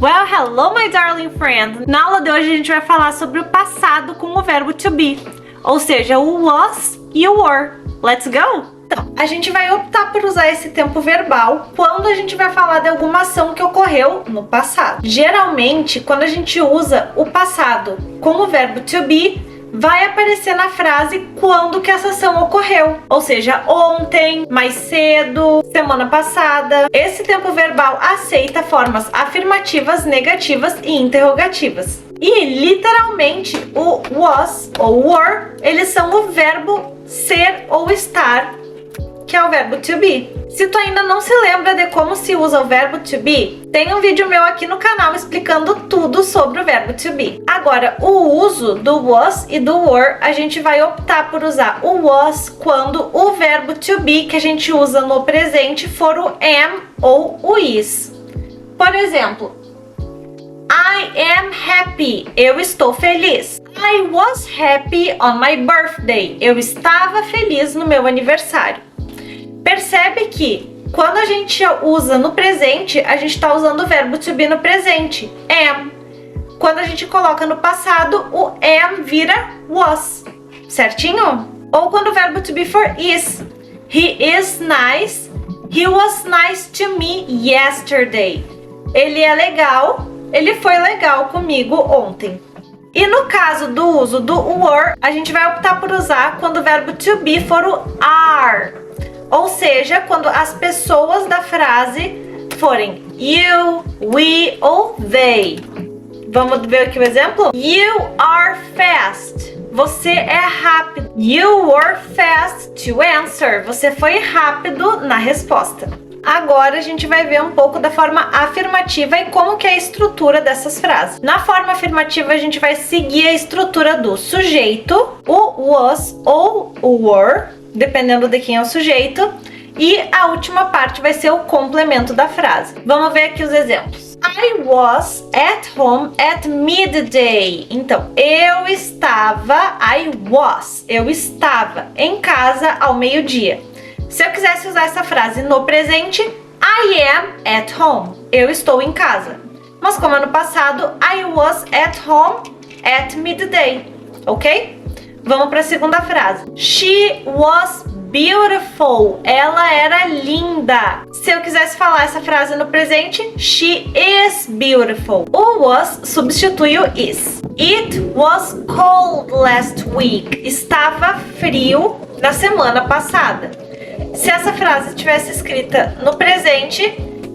Well, hello my darling friends! Na aula de hoje a gente vai falar sobre o passado com o verbo to be, ou seja, o was e o were. Let's go! Então, a gente vai optar por usar esse tempo verbal quando a gente vai falar de alguma ação que ocorreu no passado. Geralmente, quando a gente usa o passado com o verbo to be, vai aparecer na frase quando que essa ação ocorreu, ou seja, ontem, mais cedo, semana passada. Esse tempo verbal aceita formas afirmativas, negativas e interrogativas. E literalmente o was ou were, eles são o verbo ser ou estar, que é o verbo to be. Se tu ainda não se lembra de como se usa o verbo to be, tem um vídeo meu aqui no canal explicando tudo sobre o verbo to be. Agora, o uso do was e do were, a gente vai optar por usar o was quando o verbo to be que a gente usa no presente for o am ou o is. Por exemplo, I am happy, eu estou feliz. I was happy on my birthday, eu estava feliz no meu aniversário. Percebe que quando a gente usa no presente, a gente está usando o verbo to be no presente, am. Quando a gente coloca no passado, o am vira was, certinho? Ou quando o verbo to be for is. He is nice, he was nice to me yesterday. Ele é legal, ele foi legal comigo ontem. E no caso do uso do were, a gente vai optar por usar quando o verbo to be for o are. Ou seja, quando as pessoas da frase forem you, we ou they. Vamos ver aqui o exemplo? You are fast. Você é rápido. You were fast to answer. Você foi rápido na resposta. Agora a gente vai ver um pouco da forma afirmativa e como que é a estrutura dessas frases. Na forma afirmativa a gente vai seguir a estrutura do sujeito, o was ou o were, dependendo de quem é o sujeito, e a última parte vai ser o complemento da frase. Vamos ver aqui os exemplos. I was at home at midday. Então, eu estava em casa ao meio-dia. Se eu quisesse usar essa frase no presente, I am at home. Eu estou em casa. Mas como é no passado, I was at home at midday. Ok? Vamos para a segunda frase. She was beautiful. Ela era linda. Se eu quisesse falar essa frase no presente, she is beautiful. O was substitui o is. It was cold last week. Estava frio na semana passada. Se essa frase tivesse escrita no presente,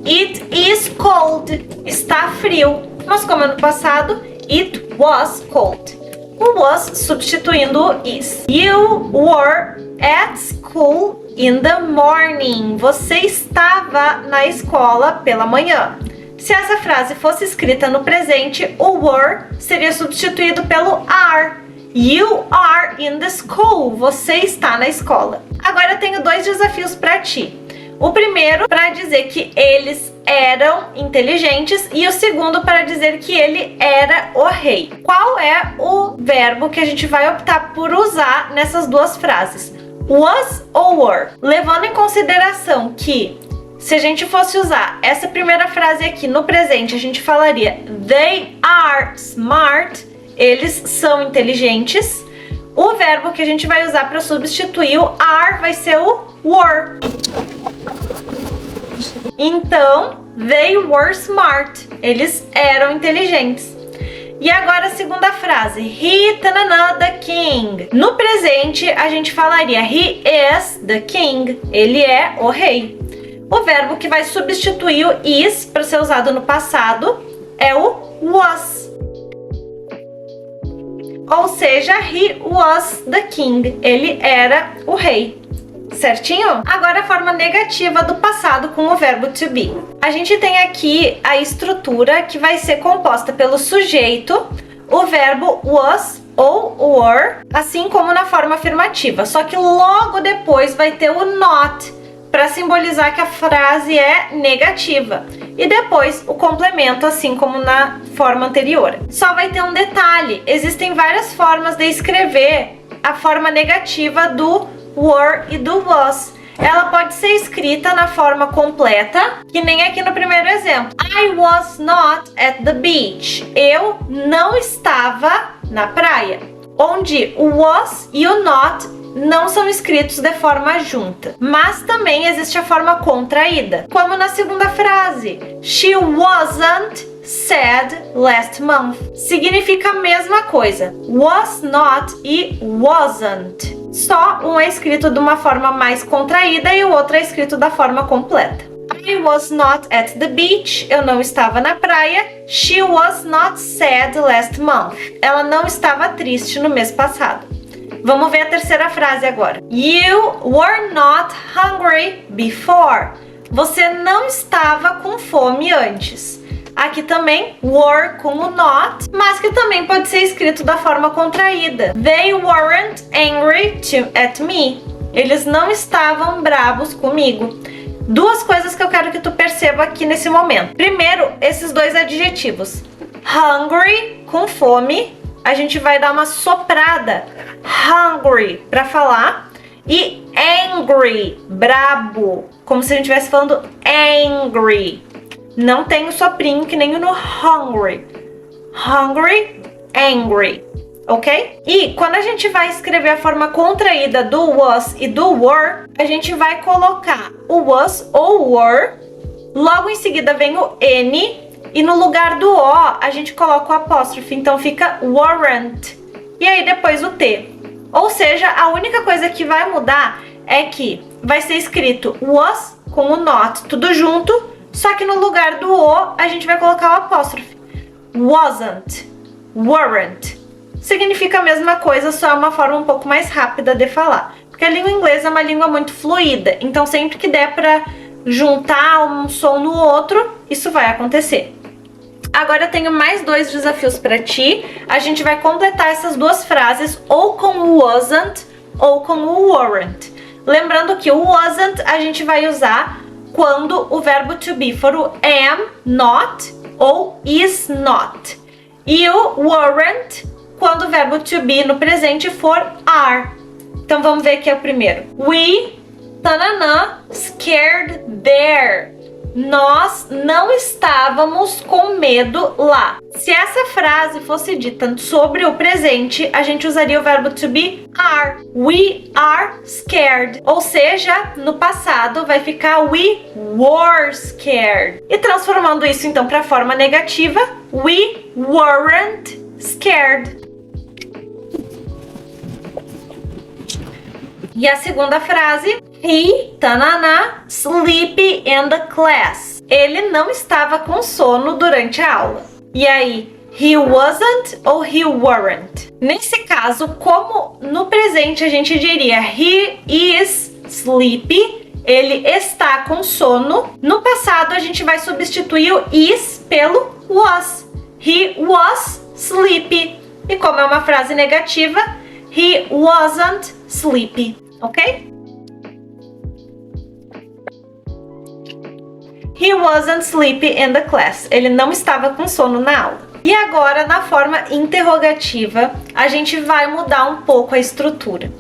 it is cold. Está frio. Mas como é no passado, it was cold. O was substituindo o is. You were at school in the morning. Você estava na escola pela manhã. Se essa frase fosse escrita no presente, o were seria substituído pelo are. You are in the school. Você está na escola. Agora eu tenho dois desafios para ti. O primeiro para dizer que eles eram inteligentes e o segundo para dizer que ele era o rei. Qual é o verbo que a gente vai optar por usar nessas duas frases? Was ou were? Levando em consideração que se a gente fosse usar essa primeira frase aqui no presente, a gente falaria they are smart. Eles são inteligentes. O verbo que a gente vai usar para substituir o are vai ser o were. Então, they were smart. Eles eram inteligentes. E agora a segunda frase. He tanana, the king. No presente, a gente falaria he is the king. Ele é o rei. O verbo que vai substituir o is para ser usado no passado é o was. Ou seja, he was the king. Ele era o rei. Certinho? Agora a forma negativa do passado com o verbo to be. A gente tem aqui a estrutura que vai ser composta pelo sujeito, o verbo was ou were, assim como na forma afirmativa. Só que logo depois vai ter o not, para simbolizar que a frase é negativa. E depois o complemento, assim como na forma anterior. Só vai ter um detalhe. Existem várias formas de escrever a forma negativa do were e do was. ela pode ser escrita na forma completa, que nem aqui no primeiro exemplo. I was not at the beach. Eu não estava na praia. Onde o was e o not não são escritos de forma junta. Mas também existe a forma contraída, como na segunda frase. She wasn't sad last month. Significa a mesma coisa. Was not e wasn't. Só um é escrito de uma forma mais contraída e o outro é escrito da forma completa. I was not at the beach. Eu não estava na praia. She was not sad last month. Ela não estava triste no mês passado. Vamos ver a terceira frase agora. You were not hungry before. Você não estava com fome antes. Aqui também, were com o not, mas que também pode ser escrito da forma contraída. They weren't angry at me. Eles não estavam bravos comigo. Duas coisas que eu quero que tu perceba aqui nesse momento. Primeiro, esses dois adjetivos. Hungry, com fome. A gente vai dar uma soprada. Hungry, para falar. E angry, brabo. Como se a gente estivesse falando angry. Não tem o soprinho que nem no hungry. Hungry, angry. Ok? E quando a gente vai escrever a forma contraída do was e do were, a gente vai colocar o was ou were. Logo em seguida vem o N. E no lugar do O, a gente coloca o apóstrofe. Então fica weren't. E aí depois o T. Ou seja, a única coisa que vai mudar é que vai ser escrito was com o not tudo junto. Só que no lugar do O, a gente vai colocar o apóstrofe. Wasn't. Weren't. Significa a mesma coisa, só é uma forma um pouco mais rápida de falar. Porque a língua inglesa é uma língua muito fluida. Então sempre que der para juntar um som no outro, isso vai acontecer. Agora eu tenho mais dois desafios para ti. A gente vai completar essas duas frases ou com o wasn't ou com o weren't. Lembrando que o wasn't a gente vai usar quando o verbo to be for o am, not ou is not. E o weren't quando o verbo to be no presente for are. Então vamos ver aqui o primeiro. We, tananã, scared there. Nós não estávamos com medo lá. Se essa frase fosse dita sobre o presente, a gente usaria o verbo to be are. We are scared. Ou seja, no passado vai ficar we were scared. E transformando isso então para a forma negativa, we weren't scared. E a segunda frase, he, tanana, sleepy in the class. Ele não estava com sono durante a aula. E aí, he wasn't ou he weren't? Nesse caso, como no presente a gente diria he is sleepy, ele está com sono. No passado a gente vai substituir o is pelo was. He was sleepy. E como é uma frase negativa, he wasn't sleepy. Ok? He wasn't sleepy in the class. Ele não estava com sono na aula. E agora, na forma interrogativa, a gente vai mudar um pouco a estrutura.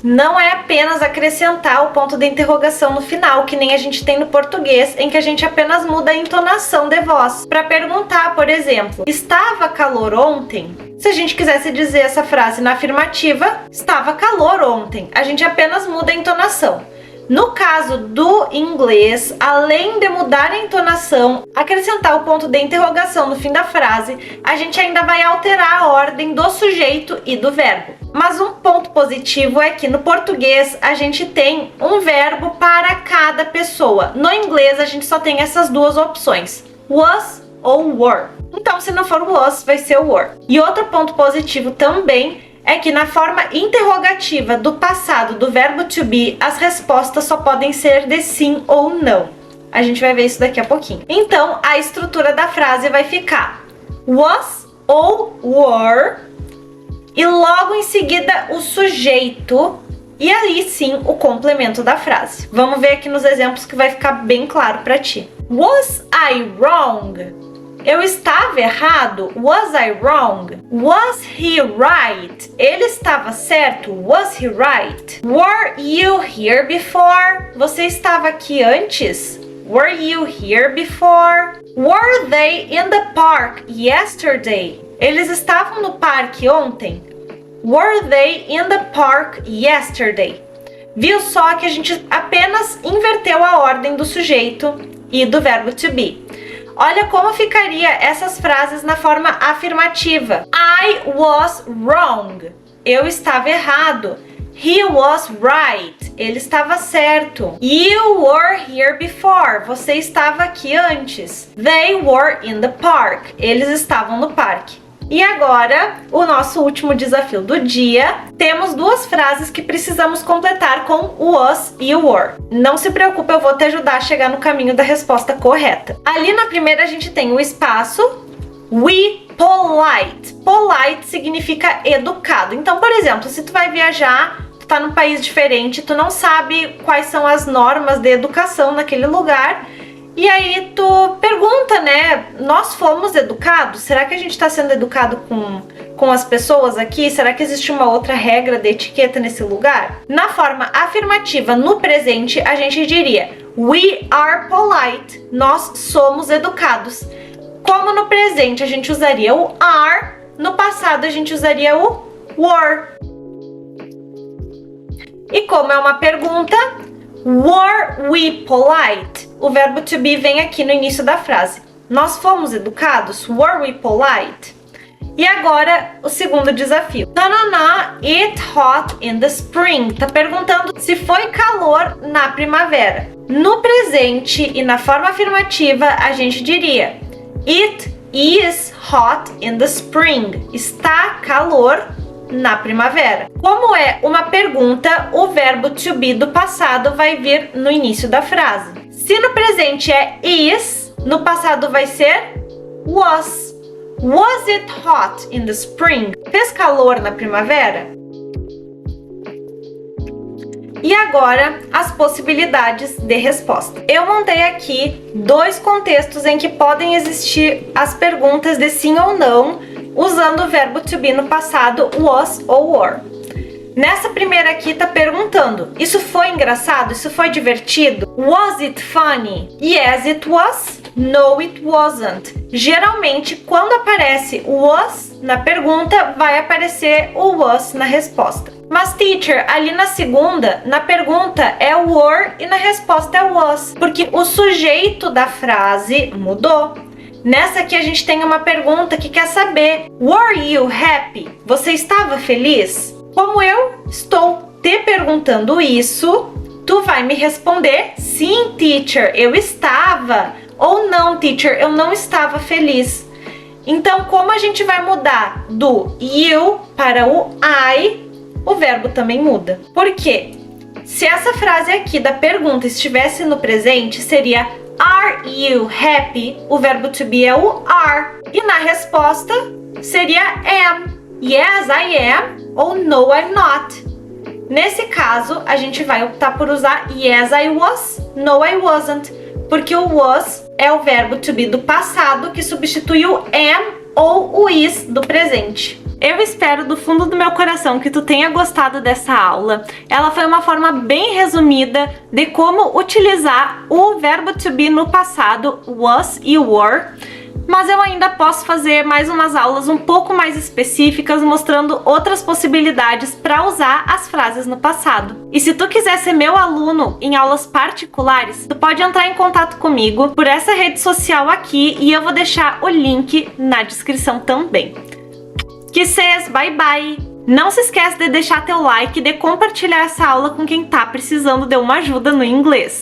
Não é apenas acrescentar o ponto de interrogação no final, que nem a gente tem no português, em que a gente apenas muda a entonação de voz. Para perguntar, por exemplo, estava calor ontem? Se a gente quisesse dizer essa frase na afirmativa, estava calor ontem. A gente apenas muda a entonação. No caso do inglês, além de mudar a entonação, acrescentar o ponto de interrogação no fim da frase, a gente ainda vai alterar a ordem do sujeito e do verbo. Mas um ponto positivo é que no português a gente tem um verbo para cada pessoa. No inglês a gente só tem essas duas opções, was ou were. Então se não for was, vai ser were. E outro ponto positivo também é que na forma interrogativa do passado do verbo to be, as respostas só podem ser de sim ou não. A gente vai ver isso daqui a pouquinho. Então, a estrutura da frase vai ficar was ou were, e logo em seguida o sujeito, e aí sim o complemento da frase. Vamos ver aqui nos exemplos que vai ficar bem claro para ti. Was I wrong? Eu estava errado? Was I wrong? Was he right? Ele estava certo? Was he right? Were you here before? Você estava aqui antes? Were you here before? Were they in the park yesterday? Eles estavam no parque ontem? Were they in the park yesterday? Viu só que a gente apenas inverteu a ordem do sujeito e do verbo to be. Olha como ficaria essas frases na forma afirmativa. I was wrong. Eu estava errado. He was right. Ele estava certo. You were here before. Você estava aqui antes. They were in the park. Eles estavam no parque. E agora, o nosso último desafio do dia. Temos duas frases que precisamos completar com o was e o were. Não se preocupe, eu vou te ajudar a chegar no caminho da resposta correta. Ali na primeira a gente tem o espaço we polite. Polite significa educado. Então, por exemplo, se tu vai viajar, tu tá num país diferente, tu não sabe quais são as normas de educação naquele lugar. E aí tu pergunta, né? Nós fomos educados? Será que a gente está sendo educado com as pessoas aqui? Será que existe uma outra regra de etiqueta nesse lugar? Na forma afirmativa, no presente, a gente diria we are polite. Nós somos educados. Como no presente a gente usaria o are, no passado a gente usaria o were. E como é uma pergunta, were we polite? O verbo to be vem aqui no início da frase. Nós fomos educados? Were we polite? E agora, o segundo desafio. Tanana, it hot in the spring. Tá perguntando se foi calor na primavera. No presente e na forma afirmativa, a gente diria it is hot in the spring. Está calor na primavera. Como é uma pergunta, o verbo to be do passado vai vir no início da frase. Se no presente é is, no passado vai ser was. Was it hot in the spring? Fez calor na primavera? E agora, as possibilidades de resposta. Eu montei aqui dois contextos em que podem existir as perguntas de sim ou não, usando o verbo to be no passado, was ou were. Nessa primeira aqui tá perguntando, isso foi engraçado? Isso foi divertido? Was it funny? Yes, it was. No, it wasn't. Geralmente, quando aparece o was na pergunta, vai aparecer o was na resposta. Mas, teacher, ali na segunda, na pergunta é o were e na resposta é o was, porque o sujeito da frase mudou. Nessa aqui a gente tem uma pergunta que quer saber, were you happy? Você estava feliz? Como eu estou te perguntando isso, tu vai me responder, sim, teacher, eu estava. Ou não, teacher, eu não estava feliz. Então, como a gente vai mudar do you para o I, o verbo também muda. Por quê? Se essa frase aqui da pergunta estivesse no presente, seria are you happy? O verbo to be é o are. E na resposta, seria am. Yes, I am ou no, I'm not. Nesse caso, a gente vai optar por usar yes, I was, no, I wasn't, porque o was é o verbo to be do passado que substitui o am ou o is do presente. Eu espero do fundo do meu coração que tu tenha gostado dessa aula. Ela foi uma forma bem resumida de como utilizar o verbo to be no passado, was e were. Mas eu ainda posso fazer mais umas aulas um pouco mais específicas, mostrando outras possibilidades para usar as frases no passado. E se tu quiser ser meu aluno em aulas particulares, tu pode entrar em contato comigo por essa rede social aqui e eu vou deixar o link na descrição também. Kisses, bye bye! Não se esquece de deixar teu like e de compartilhar essa aula com quem tá precisando de uma ajuda no inglês.